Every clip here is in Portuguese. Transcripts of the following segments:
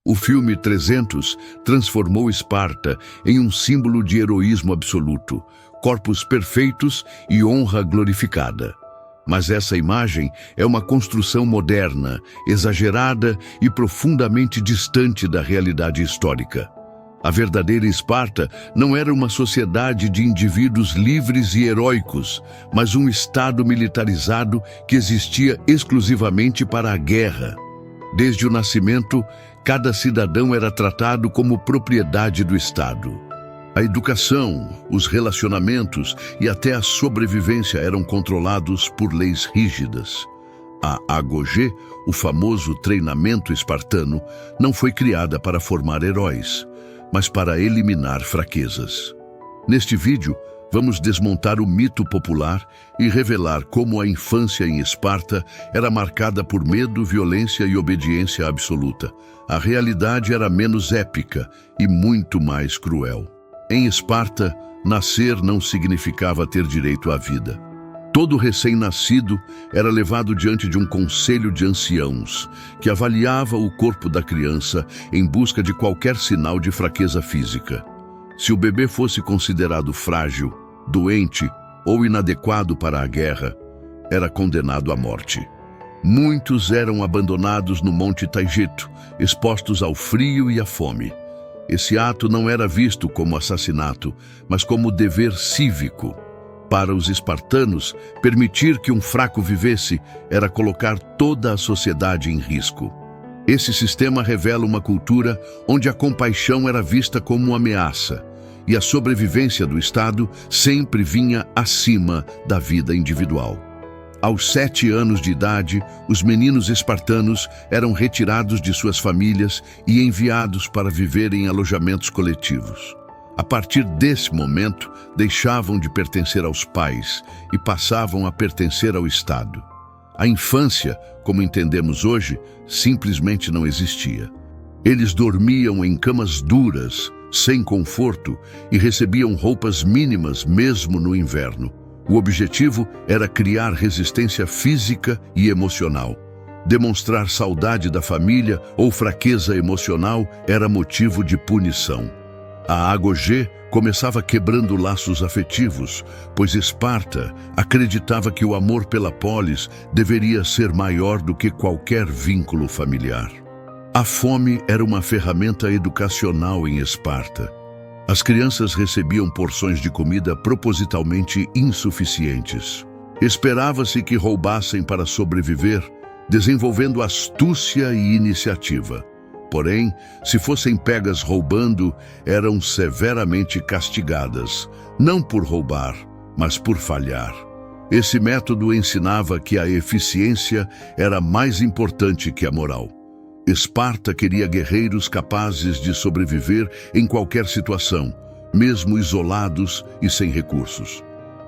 O filme 300 transformou Esparta em um símbolo de heroísmo absoluto, corpos perfeitos e honra glorificada. Mas essa imagem é uma construção moderna, exagerada e profundamente distante da realidade histórica. A verdadeira Esparta não era uma sociedade de indivíduos livres e heróicos, mas um estado militarizado que existia exclusivamente para a guerra. Desde o nascimento, cada cidadão era tratado como propriedade do Estado. A educação, os relacionamentos e até a sobrevivência eram controlados por leis rígidas. A Agogê, o famoso treinamento espartano, não foi criada para formar heróis, mas para eliminar fraquezas. Neste vídeo, vamos desmontar o mito popular e revelar como a infância em Esparta era marcada por medo, violência e obediência absoluta. A realidade era menos épica e muito mais cruel. Em Esparta, nascer não significava ter direito à vida. Todo recém-nascido era levado diante de um conselho de anciãos, que avaliava o corpo da criança em busca de qualquer sinal de fraqueza física. Se o bebê fosse considerado frágil, doente ou inadequado para a guerra, era condenado à morte. Muitos eram abandonados no Monte Taigito, expostos ao frio e à fome. Esse ato não era visto como assassinato, mas como dever cívico. Para os espartanos, permitir que um fraco vivesse era colocar toda a sociedade em risco. Esse sistema revela uma cultura onde a compaixão era vista como uma ameaça, e a sobrevivência do Estado sempre vinha acima da vida individual. Aos 7 anos de idade, os meninos espartanos eram retirados de suas famílias e enviados para viver em alojamentos coletivos. A partir desse momento, deixavam de pertencer aos pais e passavam a pertencer ao Estado. A infância, como entendemos hoje, simplesmente não existia. Eles dormiam em camas duras, sem conforto, e recebiam roupas mínimas mesmo no inverno. O objetivo era criar resistência física e emocional. Demonstrar saudade da família ou fraqueza emocional era motivo de punição. A Agogê começava quebrando laços afetivos, pois Esparta acreditava que o amor pela polis deveria ser maior do que qualquer vínculo familiar. A fome era uma ferramenta educacional em Esparta. As crianças recebiam porções de comida propositalmente insuficientes. Esperava-se que roubassem para sobreviver, desenvolvendo astúcia e iniciativa. Porém, se fossem pegas roubando, eram severamente castigadas, não por roubar, mas por falhar. Esse método ensinava que a eficiência era mais importante que a moral. Esparta queria guerreiros capazes de sobreviver em qualquer situação, mesmo isolados e sem recursos.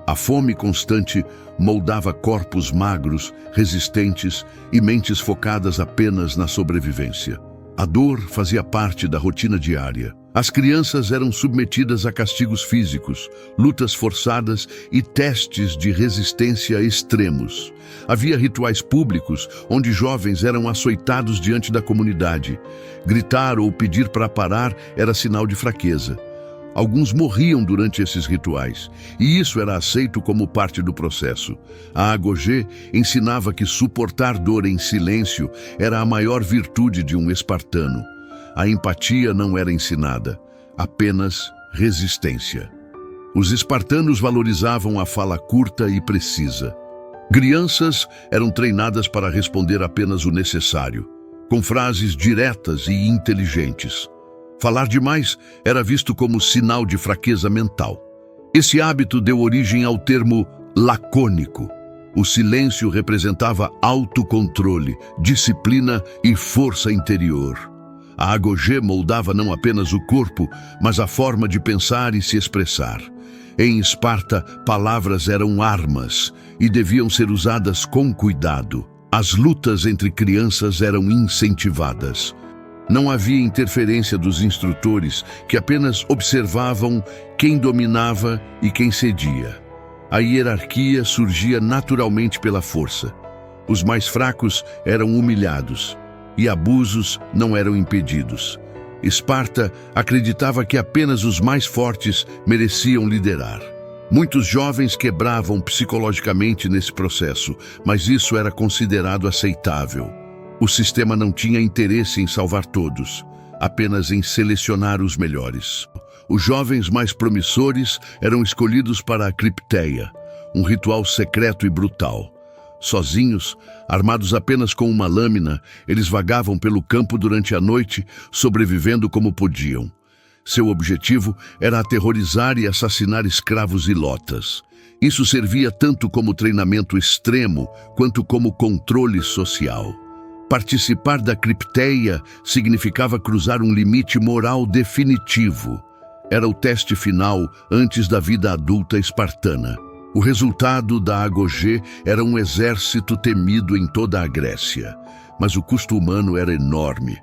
A fome constante moldava corpos magros, resistentes e mentes focadas apenas na sobrevivência. A dor fazia parte da rotina diária. As crianças eram submetidas a castigos físicos, lutas forçadas e testes de resistência extremos. Havia rituais públicos onde jovens eram açoitados diante da comunidade. Gritar ou pedir para parar era sinal de fraqueza. Alguns morriam durante esses rituais, e isso era aceito como parte do processo. A Agogê ensinava que suportar dor em silêncio era a maior virtude de um espartano. A empatia não era ensinada, apenas resistência. Os espartanos valorizavam a fala curta e precisa. Crianças eram treinadas para responder apenas o necessário, com frases diretas e inteligentes. Falar demais era visto como sinal de fraqueza mental. Esse hábito deu origem ao termo lacônico. O silêncio representava autocontrole, disciplina e força interior. A Agogê moldava não apenas o corpo, mas a forma de pensar e se expressar. Em Esparta, palavras eram armas e deviam ser usadas com cuidado. As lutas entre crianças eram incentivadas. Não havia interferência dos instrutores, que apenas observavam quem dominava e quem cedia. A hierarquia surgia naturalmente pela força. Os mais fracos eram humilhados. e abusos não eram impedidos. Esparta acreditava que apenas os mais fortes mereciam liderar. Muitos jovens quebravam psicologicamente nesse processo, mas isso era considerado aceitável. O sistema não tinha interesse em salvar todos, apenas em selecionar os melhores. Os jovens mais promissores eram escolhidos para a cripteia, um ritual secreto e brutal. Sozinhos, armados apenas com uma lâmina, eles vagavam pelo campo durante a noite, sobrevivendo como podiam. Seu objetivo era aterrorizar e assassinar escravos ilotas. Isso servia tanto como treinamento extremo, quanto como controle social. Participar da cripteia significava cruzar um limite moral definitivo. Era o teste final antes da vida adulta espartana. O resultado da Agogê era um exército temido em toda a Grécia, mas o custo humano era enorme.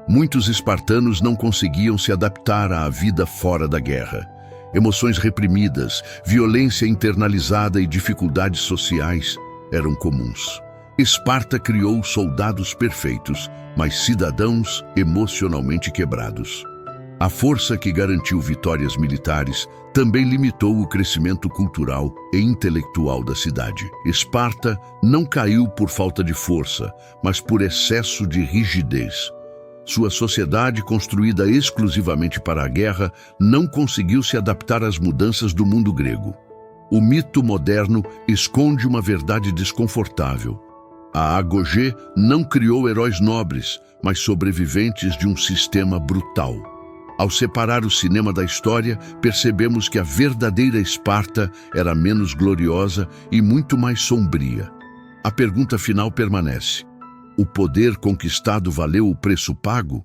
Muitos espartanos não conseguiam se adaptar à vida fora da guerra. Emoções reprimidas, violência internalizada e dificuldades sociais eram comuns. Esparta criou soldados perfeitos, mas cidadãos emocionalmente quebrados. A força que garantiu vitórias militares também limitou o crescimento cultural e intelectual da cidade. Esparta não caiu por falta de força, mas por excesso de rigidez. Sua sociedade, construída exclusivamente para a guerra, não conseguiu se adaptar às mudanças do mundo grego. O mito moderno esconde uma verdade desconfortável. A Agogê não criou heróis nobres, mas sobreviventes de um sistema brutal. Ao separar o cinema da história, percebemos que a verdadeira Esparta era menos gloriosa e muito mais sombria. A pergunta final permanece: o poder conquistado valeu o preço pago?